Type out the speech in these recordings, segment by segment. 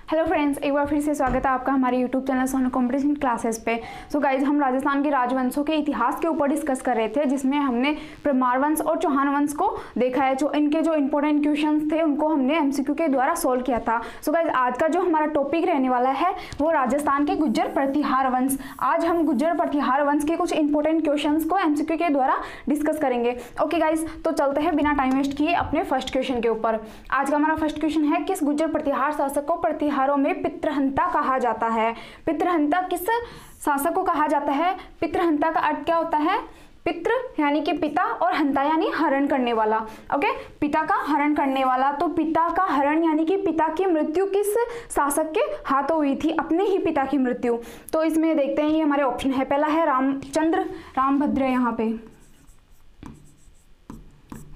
Hello friends, एक बार फिर से स्वागत है आपका हमारे YouTube channel Sonu competition classes पे। सो गाइज, हम राजस्थान के राजवंशों के इतिहास के ऊपर डिस्कस कर रहे थे, जिसमें हमने परमार वंश और चौहान वंश को देखा है। जो इनके जो इंपॉर्टेंट क्वेश्चंस थे उनको हमने एमसीक्यू के द्वारा सोल्व किया था। सो गाइज, आज का जो हमारा टॉपिक रहने वाला है वो राजस्थान के गुज्जर प्रतिहार वंश। आज हम गुज्जर प्रतिहार वंश के कुछ इंपॉर्टेंट क्वेश्चंस को एमसीक्यू के द्वारा डिस्कस करेंगे। ओके गाइज, तो चलते हैं बिना टाइम वेस्ट किए अपने फर्स्ट क्वेश्चन के ऊपर। आज का हमारा फर्स्ट क्वेश्चन है, किस गुज्जर प्रतिहार शासक को प्रतिहारों में पितृहंता कहा जाता है? पितृहंता किस शासक को कहा जाता है? पितृहंता का अर्थ क्या होता है? पितृ यानी कि पिता और हंता यानी हरण करने वाला। ओके, पिता का हरण करने वाला। तो पिता का हरण यानी कि पिता की मृत्यु किस शासक के हाथों हुई थी? अपने ही पिता की मृत्यु। तो इसमें देखते हैं, ये हमारे ऑप्शन है। पहला है रामचंद्र, रामभद्र, यहाँ पे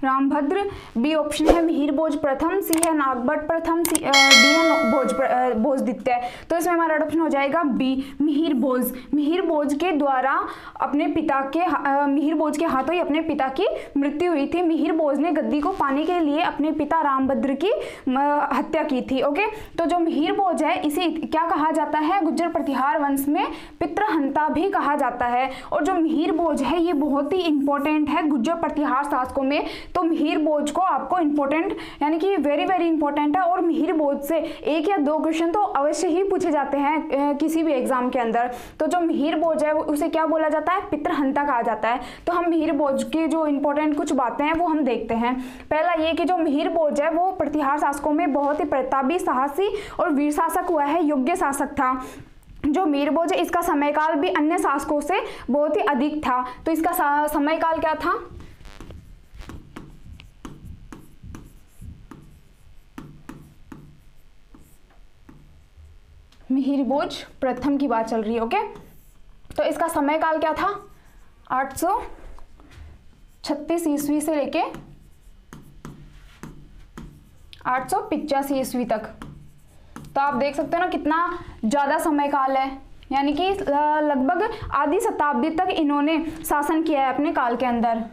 रामभद्र। बी ऑप्शन है मिहिर भोज प्रथम, सी है नागभट्ट प्रथम, डी है भोज द्वितीय। तो इसमें हमारा ऑप्शन हो जाएगा बी, मिहिर भोज। मिहिर भोज के द्वारा अपने पिता के मिहिर भोज के हाथों ही अपने पिता की मृत्यु हुई थी। मिहिर भोज ने गद्दी को पाने के लिए अपने पिता रामभद्र की हत्या की थी। ओके, तो जो मिहिर भोज है इसे क्या कहा जाता है? गुज्जर प्रतिहार वंश में पितृहंता भी कहा जाता है। और जो मिहिर भोज है ये बहुत ही इंपॉर्टेंट है गुज्जर प्रतिहार शासकों में। तो मिहिर भोज को आपको इंपॉर्टेंट यानी कि वेरी वेरी इंपॉर्टेंट है। और मिहिर भोज से एक या दो क्वेश्चन तो अवश्य ही पूछे जाते हैं किसी भी एग्जाम के अंदर। तो जो मिहिर भोज है उसे क्या बोला जाता है? पितृहंता कहा जाता है। तो हम मिहिर भोज की जो इंपॉर्टेंट कुछ बातें हैं वो हम देखते हैं। पहला ये कि जो मिहिर भोज है वो प्रतिहार शासकों में बहुत ही प्रतापी, साहसी और वीर शासक हुआ है, योग्य शासक था। जो मिहिर भोज है इसका समयकाल भी अन्य शासकों से बहुत ही अधिक था। तो इसका समयकाल क्या था? मिहिर भोज प्रथम की बात चल रही है। ओके, तो इसका समयकाल क्या था? 836 ईस्वी से लेके 885 ईस्वी तक। तो आप देख सकते हो ना कितना ज्यादा समयकाल है, यानी कि लगभग आधी शताब्दी तक इन्होंने शासन किया है अपने काल के अंदर।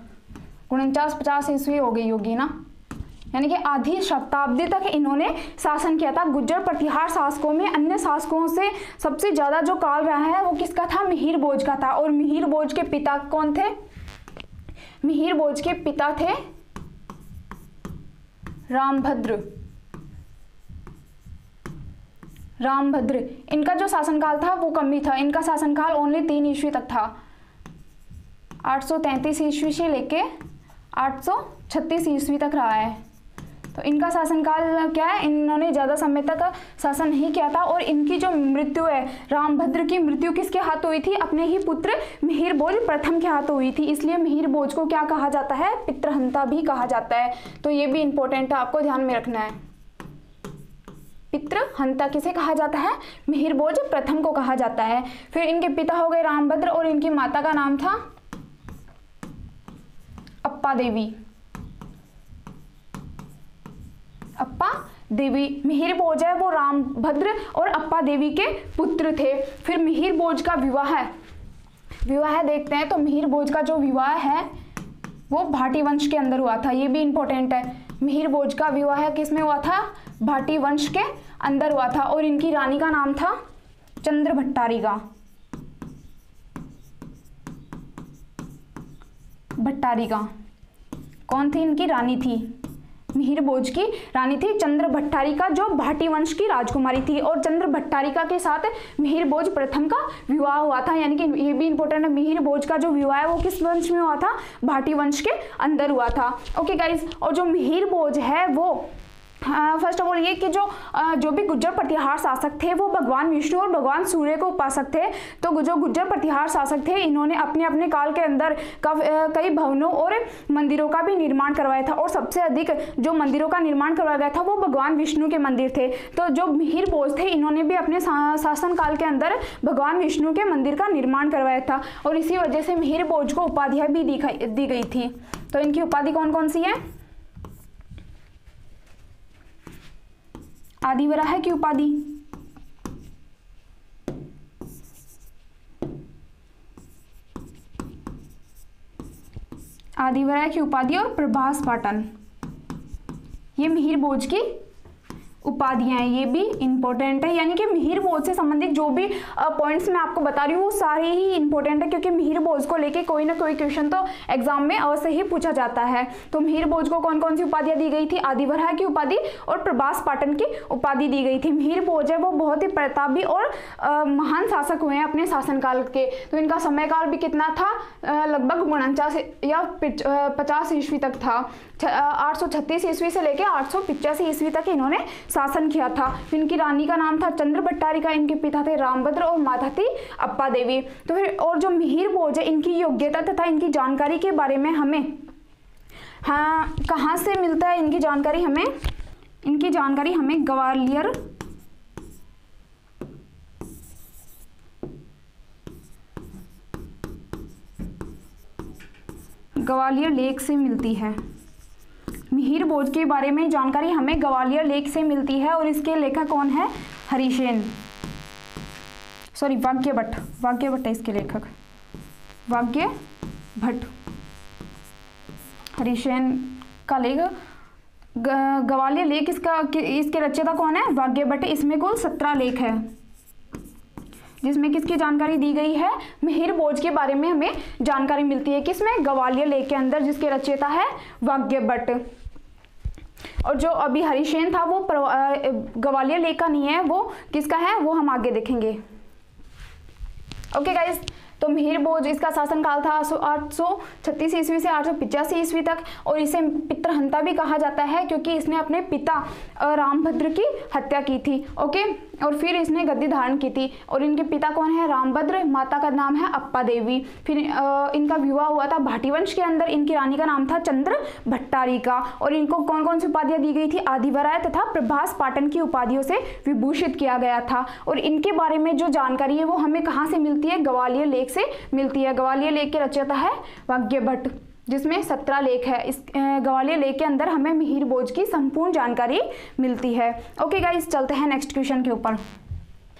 49-50 ईस्वी हो गई होगी ना, यानी कि आधी शताब्दी तक इन्होंने शासन किया था। गुज्जर प्रतिहार शासकों में अन्य शासकों से सबसे ज्यादा जो काल रहा है वो किसका था? मिहिर भोज का था। और मिहिर भोज के पिता कौन थे? मिहिर भोज के पिता थे रामभद्र। रामभद्र, इनका जो शासनकाल था वो कम ही था। इनका शासनकाल ओनली 3 ईस्वी तक था। 833 ईस्वी से लेके 836 ईस्वी तक रहा है। तो इनका शासनकाल क्या है? इन्होंने ज़्यादा समय तक शासन नहीं किया था। और इनकी जो मृत्यु है, रामभद्र की मृत्यु किसके हाथ हुई थी? अपने ही पुत्र मिहिर भोज प्रथम के हाथों हुई थी। इसलिए मिहिर भोज को क्या कहा जाता है? पितृहंता भी कहा जाता है। तो ये भी इंपॉर्टेंट है, आपको ध्यान में रखना है। पितृहंता किसे कहा जाता है? मिहिर भोज प्रथम को कहा जाता है। फिर इनके पिता हो गए रामभद्र और इनकी माता का नाम था अप्पा देवी। अप्पा देवी। मिहिर भोज है वो रामभद्र और अप्पा देवी के पुत्र थे। फिर मिहिर भोज का विवाह देखते हैं। तो मिहिर भोज का जो विवाह है वो भाटी वंश के अंदर हुआ था। ये भी इंपॉर्टेंट है। मिहिर भोज का विवाह किस में हुआ था? भाटी वंश के अंदर हुआ था। और इनकी रानी का नाम था चंद्रभट्टारिका। भट्टारिका कौन थी? इनकी रानी थी, मिहिर भोज की रानी थी चंद्रभट्टारिका, जो भाटी वंश की राजकुमारी थी। और चंद्रभट्टारिका के साथ मिहिर भोज प्रथम का विवाह हुआ था। यानी कि ये भी इंपॉर्टेंट है, मिहिर भोज का जो विवाह है वो किस वंश में हुआ था? भाटी वंश के अंदर हुआ था। ओके गाइज, और जो मिहिर भोज है वो फर्स्ट ऑफ ऑल ये कि जो भी गुज्जर प्रतिहार शासक थे वो भगवान विष्णु और भगवान सूर्य को उपासक थे। तो जो गुज्जर प्रतिहार शासक थे इन्होंने अपने अपने काल के अंदर कई भवनों और मंदिरों का भी निर्माण करवाया था। और सबसे अधिक जो मंदिरों का निर्माण करवाया गया था वो भगवान विष्णु के मंदिर थे। तो जो मिहिर भोज थे इन्होंने भी अपने शासन काल के अंदर भगवान विष्णु के मंदिर का निर्माण करवाया था। और इसी वजह से मिहिर भोज को उपाधियां भी दी गई थी। तो इनकी उपाधि कौन कौन सी है? आदिवराह की उपाधि, आदिवराह की उपाधि और प्रभास पाटन, ये मिहिर भोज की उपाधियां हैं, ये भी इंपॉर्टेंट है। यानी कि मिहिर भोज से संबंधित जो भी पॉइंट्स मैं आपको बता रही हूँ वो सारे ही इंपॉर्टेंट है, क्योंकि मिहिर भोज को लेके कोई ना कोई क्वेश्चन तो एग्जाम में अवश्य ही पूछा जाता है। तो मिहिर भोज को कौन कौन सी उपाधियां दी गई थी? आदिवरह की उपाधि और प्रभास पाटन की उपाधि दी गई थी। मिहिर भोज है वो बहुत ही प्रतापी और महान शासक हुए हैं अपने शासनकाल के। तो इनका समयकाल भी कितना था? लगभग 49 या 50 ईस्वी तक था। 836 ईस्वी से लेकर 885 ईस्वी तक इन्होंने शासन किया था। इनकी रानी का नाम था चंद्र भट्टारिका, इनके पिता थे रामभद्र और माता थी अप्पा देवी। तो फिर और जो मिहिर भोज है इनकी योग्यता तथा इनकी जानकारी के बारे में हमें कहाँ से मिलता है? इनकी जानकारी हमें ग्वालियर लेख से मिलती है। मिहिर भोज के बारे में जानकारी हमें ग्वालियर लेख से मिलती है और इसके लेखक कौन है? वाग्यभट्ट है इसके लेखक, वाग्यभट्ट। हरिसेन का लेख ग्वालियर लेख इसके रचयिता कौन है? वाग्यभट्ट। इसमें कुल 17 लेख है जिसमें किसकी जानकारी दी गई है? मिहिर भोज के बारे में हमें जानकारी मिलती है। किसमें? ग्वालियर लेख के अंदर, जिसके रचयिता है वाग्यभट्ट। और जो अभी हरिसेन था वो ग्वालियर लेख का नहीं है, वो किसका है वो हम आगे देखेंगे। ओके गाइस, तो मिहिर भोज इसका शासनकाल था 836 ईस्वी से 885 ईस्वी तक, और इसे पितृहंता भी कहा जाता है क्योंकि इसने अपने पिता रामभद्र की हत्या की थी। ओके, और फिर इसने गद्दी धारण की थी। और इनके पिता कौन है? रामभद्र, माता का नाम है अप्पा देवी। फिर इनका विवाह हुआ था भाटी वंश के अंदर। इनकी रानी का नाम था चंद्र भट्टारिका। और इनको कौन कौन सी उपाधियां दी गई थी? आदिवराय तथा प्रभास पाटन की उपाधियों से विभूषित किया गया था। और इनके बारे में जो जानकारी है वो हमें कहाँ से मिलती है? ग्वालियर लेख से मिलती है। ग्वालियर लेख के रचयिता है वाग्यभट्ट, जिसमें 17 लेख है। इस ग्वालियर लेख के अंदर हमें मिहिर भोज की संपूर्ण जानकारी मिलती है। ओके गाइस, चलते हैं नेक्स्ट क्वेश्चन के ऊपर।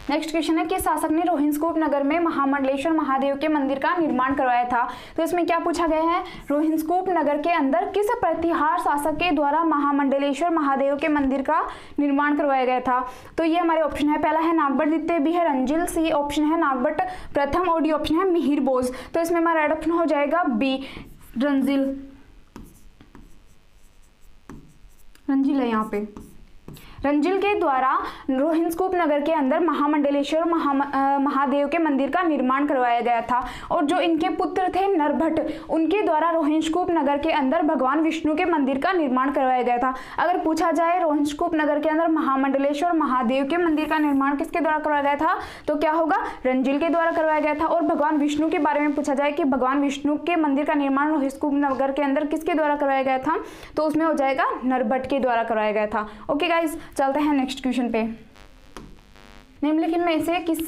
नेक्स्ट क्वेश्चन है कि शासक ने रोहिणस्तूप नगर में महामंडलेश्वर महादेव के मंदिर का निर्माण करवाया था। तो इसमें क्या पूछा गया है? रोहिणस्तूप नगर के अंदर किस प्रतिहार शासक के द्वारा महामंडलेश्वर महादेव के मंदिर का निर्माण करवाया गया था? तो ये हमारे ऑप्शन है, पहला है नागभट्ट द्वितीय, बी है रंजिल, सी ऑप्शन है नागभट्ट प्रथम और डी ऑप्शन है मिहिर भोज। तो इसमें हमारा राइट ऑप्शन हो जाएगा बी, रंजिल है यहाँ पे। रंजिल के द्वारा रोहिणस्तूप नगर के अंदर महामंडलेश्वर महादेव के मंदिर का निर्माण करवाया गया था। और जो इनके पुत्र थे नरभट्ट, उनके द्वारा रोहिणस्तूप नगर के अंदर भगवान विष्णु के मंदिर का निर्माण करवाया गया था। अगर पूछा जाए रोहिणस्तूप नगर के अंदर महामंडलेश्वर महादेव के मंदिर का निर्माण किसके द्वारा करवाया गया था, तो क्या होगा? रंजिल के द्वारा करवाया गया था। और भगवान विष्णु के बारे में पूछा जाए कि भगवान विष्णु के मंदिर का निर्माण रोहिणस्तूप नगर के अंदर किसके द्वारा करवाया गया था, तो उसमें हो जाएगा नरभट्ट के द्वारा करवाया गया था। ओके गाइस, चलते हैं नेक्स्ट क्वेश्चन पे। निम्नलिखित में से किस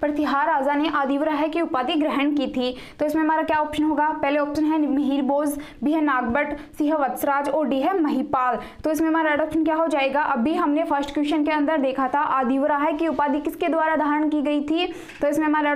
प्रतिहार राजा ने आदिवराह की उपाधि ग्रहण की थी? तो इसमें हमारा क्या ऑप्शन होगा? पहले ऑप्शन है मिहिर भोज, बी है नागभट्ट, सी है वत्सराज और डी है महिपाल। तो इसमें हमारा राइट ऑप्शन क्या हो जाएगा? अभी हमने फर्स्ट क्वेश्चन के अंदर देखा था आदिवराह की उपाधि किसके द्वारा धारण की गई थी। तो इसमें हमारा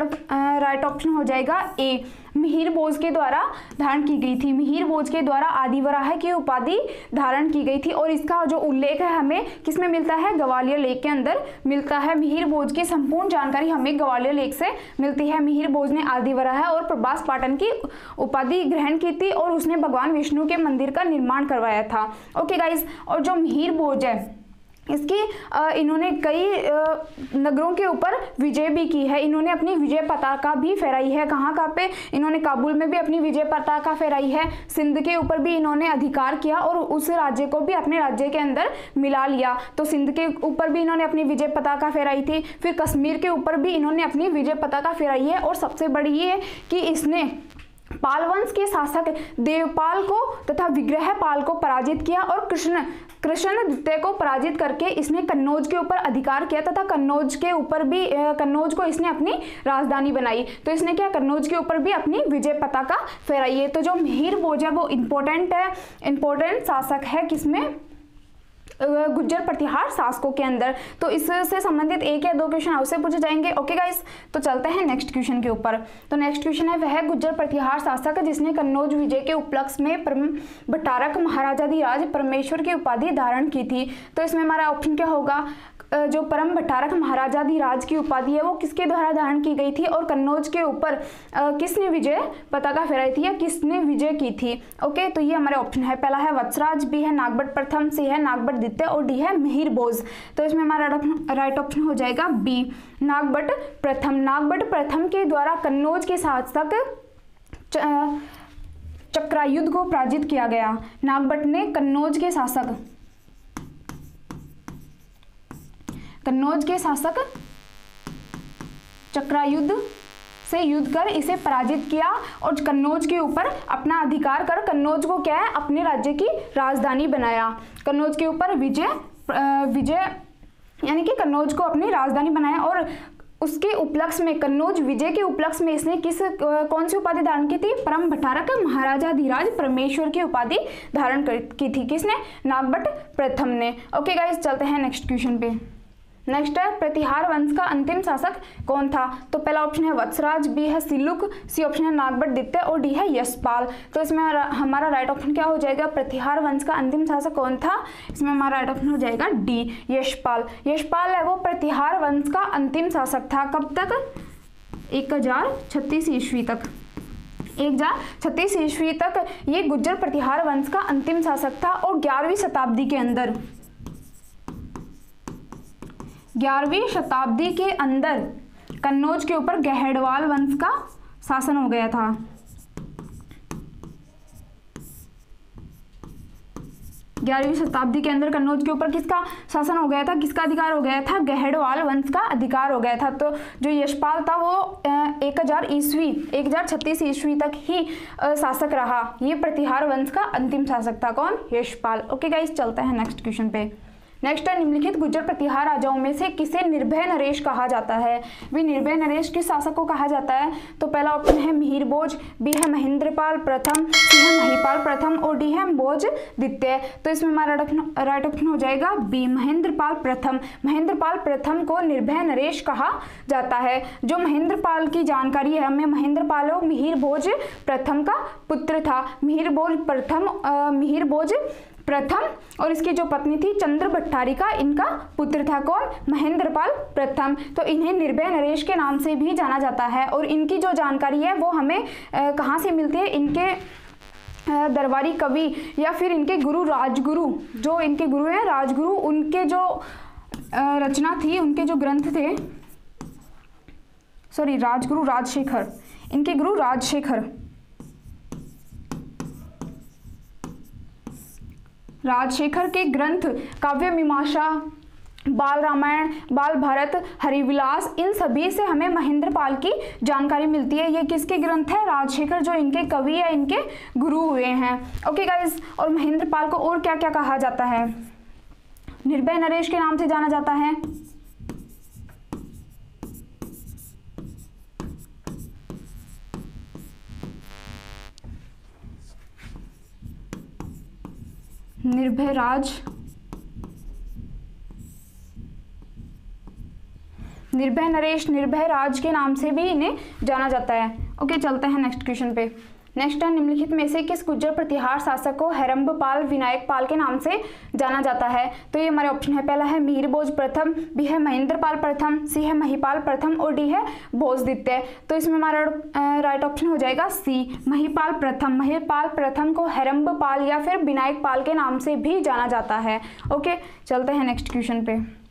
राइट ऑप्शन हो जाएगा ए, मिहिर भोज के द्वारा धारण की गई थी। मिहिर भोज के द्वारा आदिवराह की उपाधि धारण की गई थी। और इसका जो उल्लेख है हमें किसमें मिलता है? ग्वालियर लेख के अंदर मिलता है। मिहिर भोज की संपूर्ण जानकारी हमें ग्वालियर लेख से मिलती है। मिहिर भोज ने आदिवराह और प्रभास पाटन की उपाधि ग्रहण की थी और उसने भगवान विष्णु के मंदिर का निर्माण करवाया था। ओके गाइज, और जो मिहिर भोज है इसकी इन्होंने कई नगरों के ऊपर विजय भी की है। इन्होंने अपनी विजय पताका भी फहराई है। कहाँ पे? इन्होंने काबुल में भी अपनी विजय पताका फहराई है। सिंध के ऊपर भी इन्होंने अधिकार किया और उस राज्य को भी अपने राज्य के अंदर मिला लिया। तो सिंध के ऊपर भी इन्होंने अपनी विजय पताका फहराई थी। फिर कश्मीर के ऊपर भी इन्होंने अपनी विजय पताका फहराई है। और सबसे बड़ी ये कि इसने पाल वंश के शासक देवपाल को तथा विग्रहपाल को पराजित किया और कृष्ण द्वितीय को पराजित करके इसने कन्नौज के ऊपर अधिकार किया तथा कन्नौज के ऊपर भी कन्नौज को इसने अपनी राजधानी बनाई। तो इसने क्या? कन्नौज के ऊपर भी अपनी विजय पताका फहराई है। तो जो मिहिर भोज है वो इंपॉर्टेंट शासक है किसमें? गुज्जर प्रतिहार शासकों के अंदर। तो इससे संबंधित 1 या 2 क्वेश्चन अवश्य पूछे जाएंगे। ओके गाइस, तो चलते हैं नेक्स्ट क्वेश्चन के ऊपर। तो नेक्स्ट क्वेश्चन है, वह गुज्जर प्रतिहार शासक जिसने कन्नौज विजय के उपलक्ष्य में परम भट्टारक महाराजाधिराज परमेश्वर की उपाधि धारण की थी। तो इसमें हमारा ऑप्शन क्या होगा, जो परम भट्टारक महाराजाधिराज की उपाधि है वो किसके द्वारा धारण की गई थी और कन्नौज के ऊपर किसने विजय पताका फहराई थी या किसने विजय की थी। ओके, तो ये हमारे ऑप्शन है, पहला है वत्सराज, बी है नागभट्ट प्रथम, सी है नागभट्ट द्वितीय और डी है मिहिर भोज। तो इसमें हमारा राइट ऑप्शन हो जाएगा बी, नागभट्ट प्रथम। नागभट्ट प्रथम के द्वारा कन्नौज के शासक चक्रायुध को पराजित किया गया। नागभट्ट ने कन्नौज के शासक चक्रायुध से युद्ध कर इसे पराजित किया और कन्नौज के ऊपर अपना अधिकार कर कन्नौज को क्या है, अपने राज्य की राजधानी बनाया। कन्नौज के ऊपर विजय यानी कि कन्नौज को अपनी राजधानी बनाया और उसके उपलक्ष्य में, कन्नौज विजय के उपलक्ष्य में इसने कौन सी उपाधि धारण की थी, परम भट्टारक महाराजाधिराज परमेश्वर की उपाधि धारण की थी। किसने, नागभट्ट प्रथम ने। ओके गाइस, चलते हैं नेक्स्ट क्वेश्चन पे। नेक्स्ट है, प्रतिहार वंश का अंतिम शासक कौन था। तो पहला ऑप्शन है वत्सराज, बी है सिलुक, सी ऑप्शन है नागभट्ट द्वितीय और डी है यशपाल। तो इसमें हमारा राइट ऑप्शन क्या हो जाएगा, प्रतिहार वंश का अंतिम शासक कौन था, इसमें हमारा राइट ऑप्शन हो जाएगा डी, यशपाल। यशपाल है वो प्रतिहार वंश का अंतिम शासक था। कब तक, 1036 ईस्वी तक। 1036 ईस्वी तक ये गुज्जर प्रतिहार वंश का अंतिम शासक था और 11वीं शताब्दी के अंदर 11वीं शताब्दी के अंदर कन्नौज के ऊपर गहड़वाल वंश का शासन हो गया था। 11वीं शताब्दी के अंदर कन्नौज के ऊपर किसका शासन हो गया था, किसका अधिकार हो गया था, गहड़वाल वंश का अधिकार हो गया था। तो जो यशपाल था वो 1036 ईस्वी तक ही शासक रहा। ये प्रतिहार वंश का अंतिम शासक था। कौन, यशपाल। ओके गाइस, चलते हैं नेक्स्ट क्वेश्चन पे। नेक्स्ट है, निम्नलिखित गुज्जर प्रतिहार राजाओं में से किसे निर्भय नरेश कहा जाता है। भी निर्भय नरेश किस शासक को कहा जाता है। तो पहला ऑप्शन है मिहिर भोज, बी है महेंद्रपाल प्रथम, सी है महिपाल प्रथम और डी है भोज द्वितीय। तो इसमें हमारा राइट ऑप्शन हो जाएगा बी, महेंद्रपाल प्रथम। महेंद्रपाल प्रथम को निर्भय नरेश कहा जाता है। जो महेंद्रपाल की जानकारी है हमें, महेंद्रपाल मिहिर भोज प्रथम का पुत्र था। मिहिर भोज प्रथम और इसकी जो पत्नी थी चंद्र भट्टारिका, इनका पुत्र था। कौन, महेंद्रपाल प्रथम। तो इन्हें निर्भय नरेश के नाम से भी जाना जाता है और इनकी जो जानकारी है वो हमें कहाँ से मिलती है, इनके दरबारी कवि या फिर इनके गुरु राजगुरु, जो इनके गुरु हैं राजगुरु, उनके जो रचना थी, उनके जो ग्रंथ थे, राजगुरु राजशेखर, इनके गुरु राजशेखर के ग्रंथ काव्य मीमांसा, बाल रामायण, बाल भारत, हरिविलास, इन सभी से हमें महेंद्रपाल की जानकारी मिलती है। ये किसके ग्रंथ है, राजशेखर, जो इनके कवि या इनके गुरु हुए हैं। ओके गाइस, और महेंद्रपाल को और क्या क्या कहा जाता है, निर्भय नरेश के नाम से जाना जाता है। निर्भय नरेश, निर्भय राज के नाम से भी इन्हें जाना जाता है। ओके, चलते हैं नेक्स्ट क्वेश्चन पे। नेक्स्ट है, निम्नलिखित में से किस गुज्जर प्रतिहार शासक को हेरम्बपाल विनायकपाल के नाम से जाना जाता है। तो ये हमारे ऑप्शन है, पहला है मिहिर भोज प्रथम, बी है महेंद्रपाल प्रथम, सी है महिपाल प्रथम और डी है भोज द्वितीय। तो इसमें हमारा राइट ऑप्शन हो जाएगा सी, महिपाल प्रथम। महिपाल प्रथम को हेरम्बपाल या फिर विनायकपाल के नाम से भी जाना जाता है। ओके, चलते हैं नेक्स्ट क्वेश्चन पे।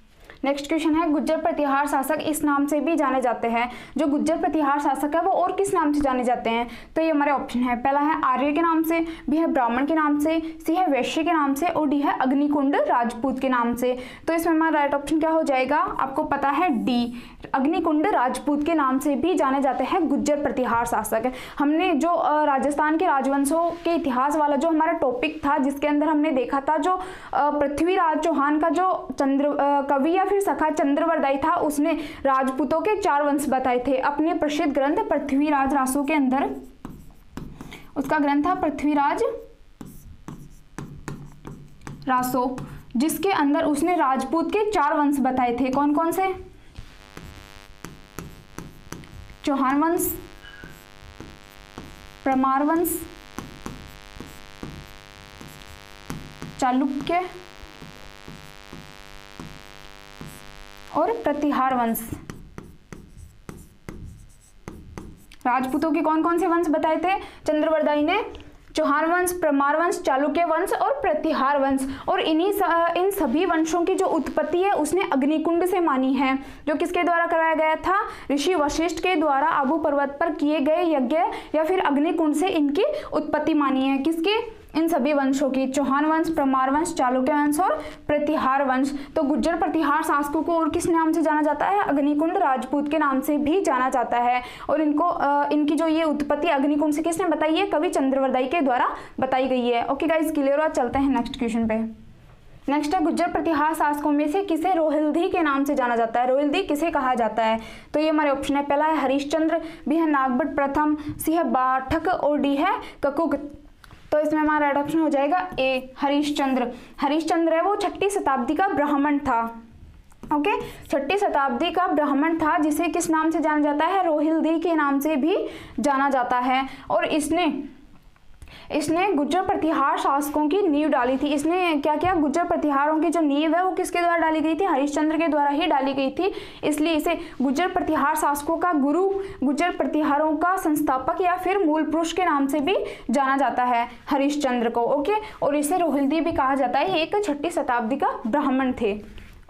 नेक्स्ट क्वेश्चन है, गुज्जर प्रतिहार शासक इस नाम से भी जाने जाते हैं। जो गुज्जर प्रतिहार शासक है वो और किस नाम से जाने जाते हैं। तो ये हमारे ऑप्शन है, पहला है आर्य के नाम से, बी है ब्राह्मण के नाम से, सी है वैश्य के नाम से और डी है अग्निकुंड राजपूत के नाम से। तो इसमें हमारा राइट ऑप्शन क्या हो जाएगा, आपको पता है डी, अग्निकुंड राजपूत के नाम से भी जाने जाते हैं गुज्जर प्रतिहार शासक। हमने जो राजस्थान के राजवंशों के इतिहास वाला जो हमारा टॉपिक था, जिसके अंदर हमने देखा था जो पृथ्वीराज चौहान का जो कवि या फिर सखा चंद्रवरदाई था, उसने राजपूतों के 4 वंश बताए थे अपने प्रसिद्ध ग्रंथ पृथ्वीराज रासो के अंदर। उसका ग्रंथ था पृथ्वीराज रासो। जिसके अंदर उसने राजपूत के 4 वंश बताए थे। कौन कौन से? चौहान वंश, परमार वंश, चालुक्य और प्रतिहार वंश। राजपूतों के कौन कौन से वंश बताए थे चंद्रवरदाई ने? चौहान वंश, परमार वंश, चालुक्य वंश और प्रतिहार वंश। और इन सभी वंशों की जो उत्पत्ति है उसने अग्निकुंड से मानी है, जो किसके द्वारा कराया गया था? ऋषि वशिष्ठ के द्वारा आबू पर्वत पर किए गए यज्ञ या फिर अग्निकुंड से इनकी उत्पत्ति मानी है। किसकी? इन सभी वंशों की, चौहान वंश, परमार वंश, चालुक्य वंश और प्रतिहार वंश। तो गुज्जर प्रतिहार शासकों को और किस नाम से जाना जाता है? अग्निकुंड राजपूत के नाम से भी जाना जाता है। और इनकी जो ये उत्पत्ति अग्निकुंड से किसने बताई है? कवि चंद्रवरदाई के द्वारा बताई गई है। ओके गाइज, क्लियर हुआ? चलते हैं नेक्स्ट क्वेश्चन पे। नेक्स्ट है, गुज्जर प्रतिहार शासकों में से किसे रोहिल्दी के नाम से जाना जाता है? रोहिल्दी किसे कहा जाता है? तो ये हमारे ऑप्शन है, पहला है हरिश्चंद्र, बी है नागभट्ट प्रथम, सी है बाठक और डी है ककुक। तो इसमें हमारा ऑप्शन हो जाएगा ए, हरिश्चंद्र। हरिश्चंद्र है वो 6ठी शताब्दी का ब्राह्मण था। ओके, 6ठी शताब्दी का ब्राह्मण था, जिसे किस नाम से जाना जाता है? रोहिल्दी के नाम से भी जाना जाता है। और इसने गुज्जर प्रतिहार शासकों की नींव डाली थी। इसने क्या किया? गुज्जर प्रतिहारों की जो नींव है वो किसके द्वारा डाली गई थी? हरिश्चंद्र के द्वारा ही डाली गई थी। इसलिए इसे गुज्जर प्रतिहार शासकों का गुरु, गुज्जर प्रतिहारों का संस्थापक या फिर मूल पुरुष के नाम से भी जाना जाता है हरिश्चंद्र को। ओके, और इसे रोहिल्दी भी कहा जाता है। एक 6ठी शताब्दी का ब्राह्मण थे।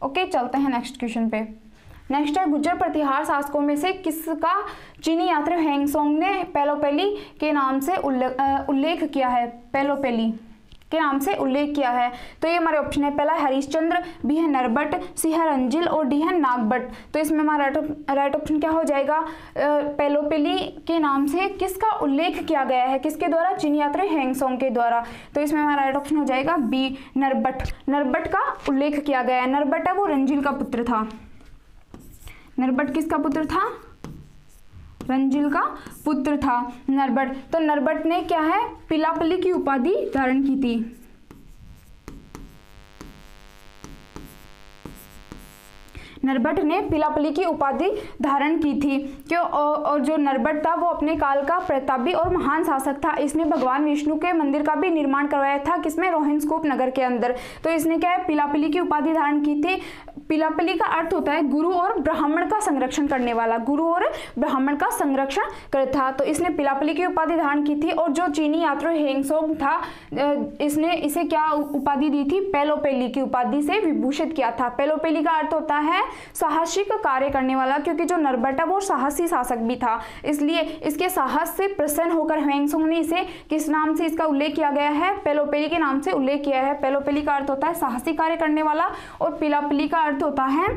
ओके, चलते हैं नेक्स्ट क्वेश्चन पे। नेक्स्ट है, गुज्जर प्रतिहार शासकों में से किसका चीनी यात्री हेंगसोंग ने पेलोपेली के नाम से उल्लेख किया है? पेलोपेली के नाम से उल्लेख किया है। तो ये हमारे ऑप्शन है, पहला है हरिश्चंद्र, बी है नरबट, सी है रंजिल और डी है नागभट्ट। तो इसमें हमारा राइट ऑप्शन क्या हो जाएगा? पेलोपेली के नाम से किसका उल्लेख किया गया है? किसके द्वारा? चीनी यात्री हेंगसोंग के द्वारा। तो इसमें हमारा राइट ऑप्शन हो जाएगा बी, नरबट। नरबट का उल्लेख किया गया है। नरबट है वो रंजिल का पुत्र था। नरबट किसका पुत्र था? रंजिल का पुत्र था नरबट। तो नरबट ने क्या है? पिलापली की उपाधि धारण की थी। नरबट ने पिलापली की उपाधि धारण की थी। क्यों? और जो नरबट था वो अपने काल का प्रतापी और महान शासक था। इसने भगवान विष्णु के मंदिर का भी निर्माण करवाया था। किसमें? रोहिणस्कूप नगर के अंदर। तो इसने क्या है? पिलापली की उपाधि धारण की थी। पिलापली का अर्थ होता है गुरु और ब्राह्मण का संरक्षण करने वाला। गुरु और ब्राह्मण का संरक्षण करता। तो इसने पिलापली की उपाधि धारण की थी। और जो चीनी यात्री हेंगसोंग था, इसने इसे क्या उपाधि दी थी? पेलोपेली की उपाधि से विभूषित किया था। पेलोपेली का अर्थ होता है साहसिक कार्य करने वाला, क्योंकि जो नरबट है वो साहसी शासक भी था। इसलिए इसके साहस से प्रसन्न होकर हेंगसोंग ने इसे किस नाम से इसका उल्लेख किया गया है? पेलोपेली के नाम से उल्लेख किया है। पेलोपेली का अर्थ होता है साहसी कार्य करने वाला और पिलापली का अर्थ होता है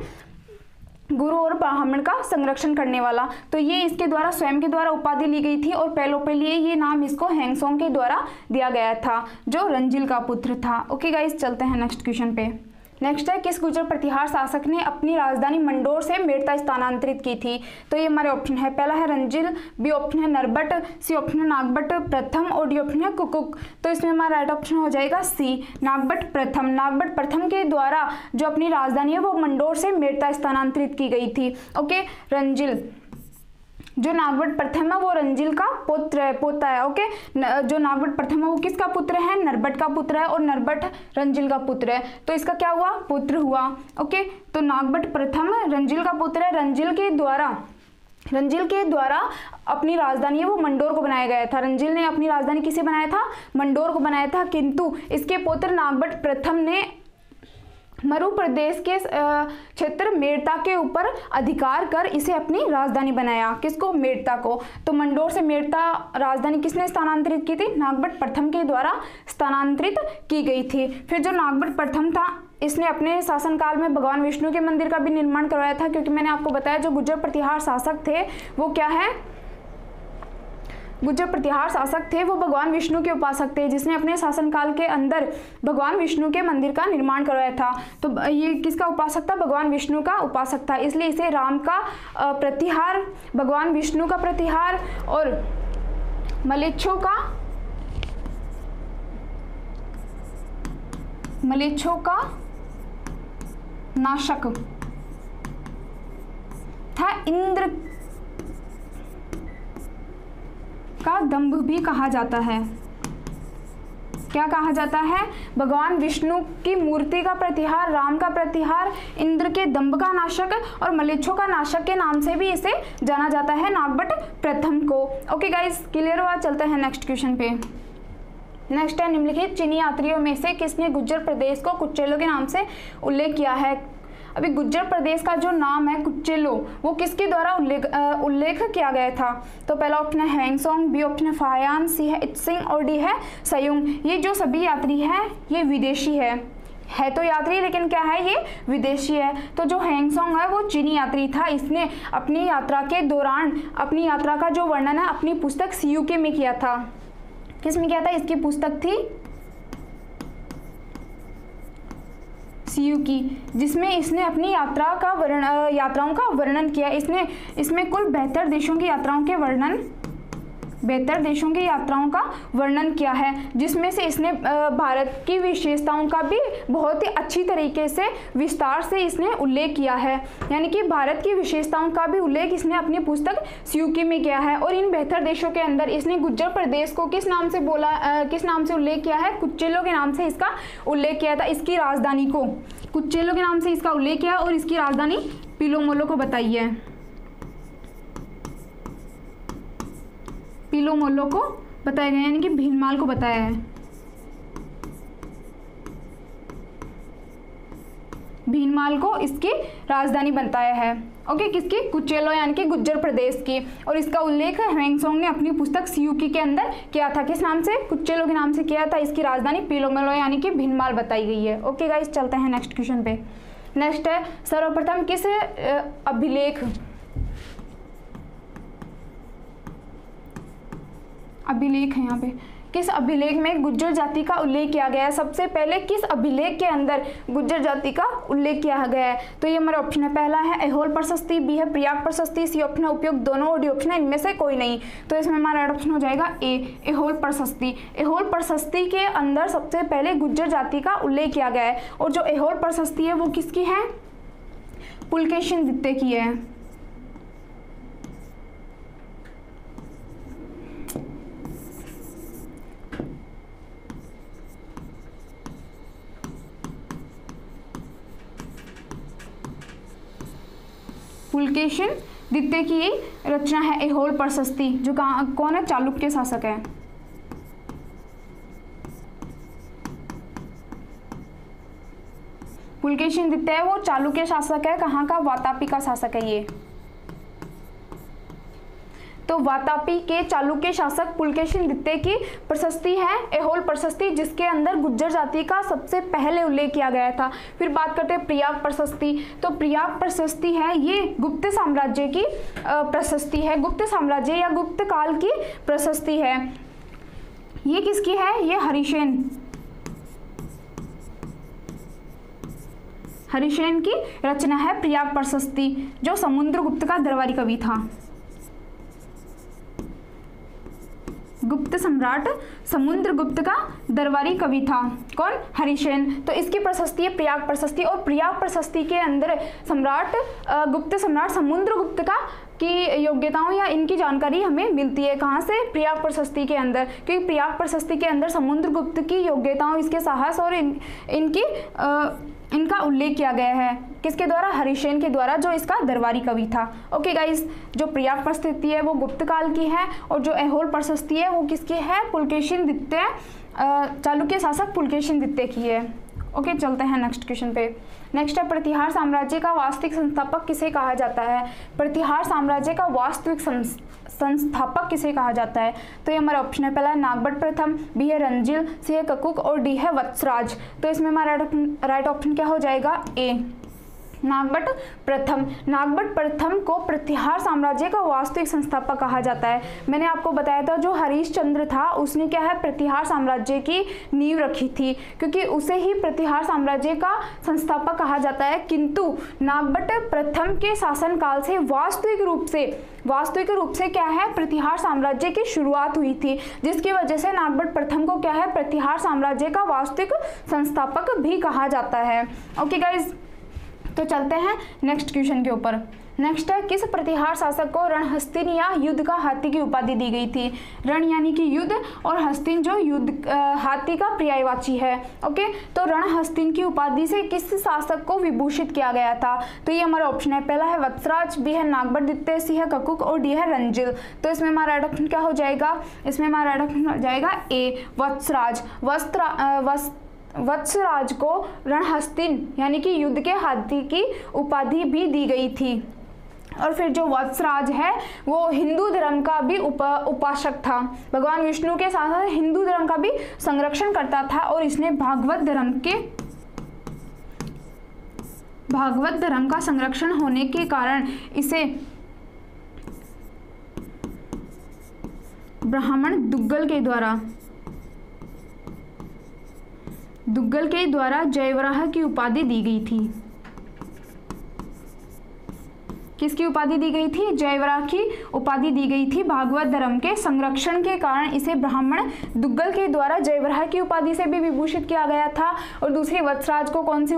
गुरु और ब्राह्मण का संरक्षण करने वाला। तो ये इसके द्वारा स्वयं के द्वारा उपाधि ली गई थी और पेलोपेली ये नाम इसको हेंगसोंग के द्वारा दिया गया था, जो रंजिल का पुत्र था। ओके गाइस, चलते हैं नेक्स्ट क्वेश्चन पे। नेक्स्ट है, किस गुज्जर प्रतिहार शासक ने अपनी राजधानी मंडोर से मेड़ता स्थानांतरित की थी? तो ये हमारे ऑप्शन है, पहला है रंजिल, बी ऑप्शन है नरबट, सी ऑप्शन है नागभट्ट प्रथम और डी ऑप्शन है कुकुक। तो इसमें हमारा राइट ऑप्शन हो जाएगा सी, नागभट्ट प्रथम। नागभट्ट प्रथम के द्वारा जो अपनी राजधानी है वो मंडोर से मेड़ता स्थानांतरित की गई थी। ओके, रंजिल जो नागभट्ट प्रथम है वो रंजिल का पोता है। ओके, जो नागभट्ट प्रथम है वो किसका पुत्र है? नरबट का पुत्र है और नरबट रंजिल का पुत्र है। तो इसका क्या हुआ? पुत्र हुआ। ओके, तो नागभट्ट प्रथम रंजिल का पुत्र है। रंजिल के द्वारा अपनी राजधानी है वो मंडोर को बनाया गया था। रंजिल ने अपनी राजधानी किसे बनाया था? मंडोर को बनाया था। किंतु इसके पुत्र नागभट्ट प्रथम ने मरु प्रदेश के क्षेत्र मेड़ता के ऊपर अधिकार कर इसे अपनी राजधानी बनाया। किसको? मेड़ता को। तो मंडोर से मेड़ता राजधानी किसने स्थानांतरित की थी? नागभट्ट प्रथम के द्वारा स्थानांतरित की गई थी। फिर जो नागभट्ट प्रथम था, इसने अपने शासनकाल में भगवान विष्णु के मंदिर का भी निर्माण करवाया था, क्योंकि मैंने आपको बताया जो गुज्जर प्रतिहार शासक थे वो क्या है? गुज्जर प्रतिहार शासक थे वो भगवान विष्णु के उपासक थे, जिसने अपने शासनकाल के अंदर भगवान विष्णु के मंदिर का निर्माण करवाया था। तो ये किसका उपासक था? भगवान विष्णु का उपासक था। इसलिए इसे राम का प्रतिहार, भगवान विष्णु का प्रतिहार और मलेच्छों का नाशक था, इंद्र का दंभ भी कहा जाता है। क्या कहा जाता है? भगवान विष्णु की मूर्ति का प्रतिहार, राम का प्रतिहार, इंद्र के दंभ का नाशक और मलेच्छों का नाशक के नाम से भी इसे जाना जाता है, नागभट्ट प्रथम को। ओके गाइस, क्लियर हुआ? चलते हैं नेक्स्ट क्वेश्चन पे। नेक्स्ट है, निम्नलिखित चीनी यात्रियों में से किसने गुज्जर प्रदेश को कुचेलो के नाम से उल्लेख किया है? अभी गुज्जर प्रदेश का जो नाम है कुचेलो, वो किसके द्वारा उल्लेख किया गया था? तो पहला ऑप्शन है हैंगसोंग, बी ऑप्शन है फायान, सी है इत्सिंग और डी है सयुंग। ये जो सभी यात्री हैं ये विदेशी है तो यात्री, लेकिन क्या है, ये विदेशी है। तो जो हैंगसोंग है वो चीनी यात्री था। इसने अपनी यात्रा के दौरान अपनी यात्रा का जो वर्णन है अपनी पुस्तक सीयूके में किया था। किस में किया था? इसकी पुस्तक थी सीयूकी, जिसमें इसने अपनी यात्राओं का वर्णन किया। इसमें कुल 72 देशों की यात्राओं का वर्णन किया है, जिसमें से इसने भारत की विशेषताओं का भी बहुत ही अच्छी तरीके से विस्तार से इसने उल्लेख किया है। यानी कि भारत की विशेषताओं का भी उल्लेख इसने अपनी पुस्तक सीयूकी में किया है। और इन 72 देशों के अंदर इसने गुज्जर प्रदेश को किस नाम से उल्लेख किया है? कुचेलो के नाम से इसका उल्लेख किया था। इसकी राजधानी को कुचेलो के नाम से इसका उल्लेख किया और इसकी राजधानी पिलोमोलो को बताई है। पिलोमोलो को बताया गया, यानी कि भीनमाल को बताया है। भीनमाल को इसकी राजधानी बताया है। ओके, किसकी? कुचेलो यानी कि गुज्जर प्रदेश की। और इसका उल्लेख हैंगसोंग ने अपनी पुस्तक सीयूकी के अंदर किया था। किस नाम से? कुचेलो के नाम से किया था। इसकी राजधानी पिलोमोलो यानी कि भीनमाल बताई गई है। ओके गाइस, चलते हैं नेक्स्ट क्वेश्चन पे। नेक्स्ट है, सर्वप्रथम किस अभिलेख है यहाँ पे, किस अभिलेख में गुज्जर जाति का उल्लेख किया गया है? सबसे पहले किस अभिलेख के अंदर गुज्जर जाति का उल्लेख किया गया है? तो ये हमारा ऑप्शन है, पहला है ऐहोल प्रशस्ति, बी है प्रयाग प्रशस्ति, सी ऑप्शन है उपयुक्त दोनों और डी ऑप्शन है इनमें से कोई नहीं। तो इसमें हमारा ऑप्शन हो जाएगा ए, ऐहोल प्रशस्ति। ऐहोल प्रशस्ति के अंदर सबसे पहले गुज्जर जाति का उल्लेख किया गया है। और जो ऐहोल प्रशस्ति है वो किसकी है? पुलकेशिन द्वितीय की है। पुलकेशिन द्वितीय की रचना है ऐहोल प्रशस्ति, जो कौन है? चालुक्य शासक है। पुलकेशिन द्वितीय वो चालुक्य शासक है। कहाँ का? वातापी का शासक है ये। तो वातापी के चालुक्य शासक पुलकेशिन द्वितीय की प्रशस्ति है ऐहोल प्रशस्ति, जिसके अंदर गुज्जर जाति का सबसे पहले उल्लेख किया गया था। फिर बात करते हैं प्रयाग प्रशस्ति। तो प्रयाग प्रशस्ति है ये गुप्त साम्राज्य की प्रशस्ति है, गुप्त साम्राज्य या गुप्त काल की प्रशस्ति है। ये किसकी है? ये हरिसेन की रचना है प्रयाग प्रशस्ति, जो समुद्रगुप्त का दरबारी कवि था। गुप्त सम्राट समुद्रगुप्त का दरबारी कवि था। कौन? हरिसेन। तो इसकी प्रशस्ति है प्रयाग प्रशस्ति। और प्रयाग प्रशस्ति के अंदर गुप्त सम्राट समुद्रगुप्त का की योग्यताओं या इनकी जानकारी हमें मिलती है। कहाँ से? प्रयाग प्रशस्ति के अंदर, क्योंकि प्रयाग प्रशस्ति के अंदर समुद्रगुप्त की योग्यताओं, इसके साहस और इनका उल्लेख किया गया है। किसके द्वारा? हरिसेन के द्वारा, जो इसका दरबारी कवि था। ओके गाइस, जो प्रयाग प्रशस्ति है वो गुप्त काल की है और जो ऐहोल प्रशस्ति है वो किसकी है? पुलकेशिन द्वितीय, चालुक्य शासक पुलकेशिन द्वितीय की है। ओके, चलते हैं नेक्स्ट क्वेश्चन पे। नेक्स्ट है, प्रतिहार साम्राज्य का वास्तविक संस्थापक किसे कहा जाता है? प्रतिहार साम्राज्य का वास्तविक संस्थापक किसे कहा जाता है? तो ये हमारा ऑप्शन है, पहला है नागभट्ट प्रथम, बी है रंजिल, सी है ककुक और डी है वत्सराज। तो इसमें हमारा राइट ऑप्शन क्या हो जाएगा? ए, नागभट्ट प्रथम। नागभट्ट प्रथम को प्रतिहार साम्राज्य का वास्तविक संस्थापक कहा जाता है। मैंने आपको बताया था जो हरिश्चंद्र था उसने क्या है? प्रतिहार साम्राज्य की नींव रखी थी, क्योंकि उसे ही प्रतिहार साम्राज्य का संस्थापक कहा जाता है। किंतु नागभट्ट प्रथम के शासनकाल से वास्तविक रूप से क्या है? प्रतिहार साम्राज्य की शुरुआत हुई थी, जिसकी वजह से नागभट्ट प्रथम को क्या है? प्रतिहार साम्राज्य का वास्तविक संस्थापक भी कहा जाता है। ओके गाइज, तो चलते हैं नेक्स्ट क्वेश्चन के ऊपर। नेक्स्ट है, किस प्रतिहार शासक को रणहस्तिन या युद्ध का हाथी की उपाधि दी गई थी? रण यानी कि युद्ध और हस्तिन जो युद्ध हाथी का पर्यायवाची है। ओके, तो रणहस्तिन की उपाधि से किस शासक को विभूषित किया गया था? तो ये हमारा ऑप्शन है, पहला है वत्सराज, बी है नागभट्ट द्वितीय, सी है ककुक और डी है रंजिल। तो इसमें हमारा ऑप्शन क्या हो जाएगा? इसमें हमारा ऑप्शन हो जाएगा ए वत्सराज। वत्सराज को रणहस्तिन यानी कि युद्ध के हाथी की उपाधि भी दी गई थी। और फिर जो वत्सराज है वो हिंदू धर्म का भी उपासक था, भगवान विष्णु के साथ साथ हिंदू धर्म का भी संरक्षण करता था और इसने भागवत धर्म का संरक्षण होने के कारण इसे ब्राह्मण दुग्गल के द्वारा जयवराह की उपाधि दी गई थी। किसकी उपाधि दी गई थी? जयवराह की उपाधि दी गई थी। भागवत धर्म के संरक्षण के कारण इसे ब्राह्मण दुग्गल के द्वारा जयवराह की उपाधि से भी विभूषित किया गया था। और दूसरी वत्सराज को कौन सी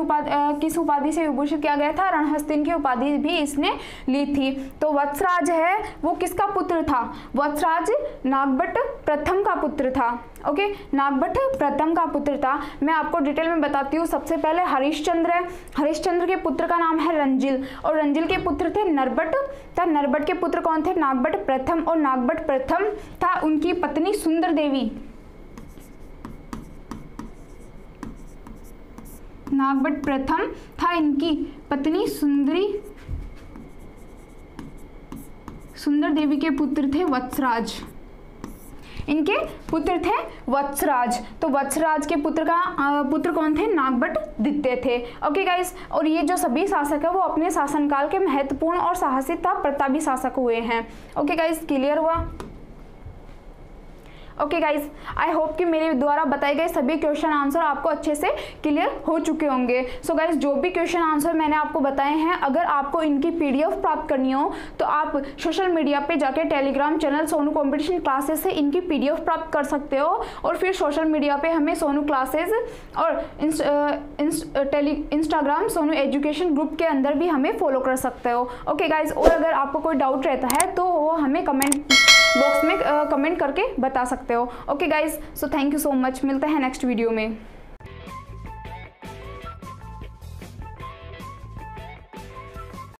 किस उपाधि से विभूषित किया गया था? रणहस्तिन की उपाधि भी इसने ली थी। तो वत्सराज है वो किसका पुत्र था? वत्सराज नागभट्ट प्रथम का पुत्र था। ओके, नागभट्ट प्रथम का पुत्र था। मैं आपको डिटेल में बताती हूँ। सबसे पहले हरिश्चंद्र है, हरिश्चंद्र के पुत्र का नाम है रंजिल और रंजिल के पुत्र थे नरभट्ट। तो नरभट्ट के पुत्र कौन थे? नागभट्ट प्रथम। और नागभट्ट प्रथम था उनकी पत्नी सुंदर देवी। नागभट्ट प्रथम था इनकी पत्नी सुंदर देवी के पुत्र थे वत्सराज। इनके पुत्र थे वत्सराज। तो वत्सराज के पुत्र कौन थे? नागभट्ट द्वितीय थे। ओके गाइस, और ये जो सभी शासक है वो अपने शासनकाल के महत्वपूर्ण और साहसी तथा प्रतापी शासक हुए हैं। ओके गाइस, क्लियर हुआ? ओके गाइज, आई होप कि मेरे द्वारा बताए गए सभी क्वेश्चन आंसर आपको अच्छे से क्लियर हो चुके होंगे। सो गाइज, जो भी क्वेश्चन आंसर मैंने आपको बताए हैं, अगर आपको इनकी पीडीएफ प्राप्त करनी हो तो आप सोशल मीडिया पे जाके Telegram channel Sonu competition classes से इनकी पीडीएफ प्राप्त कर सकते हो। और फिर सोशल मीडिया पे हमें सोनू क्लासेस और इंस्टाग्राम सोनू एजुकेशन ग्रुप के अंदर भी हमें फॉलो कर सकते हो। ओके गाइज, और अगर आपको कोई डाउट रहता है तो वो हमें कमेंट बॉक्स में कमेंट करके बता सकते हो। Okay guys, so thank you so much. मिलते हैं नेक्स्ट वीडियो में।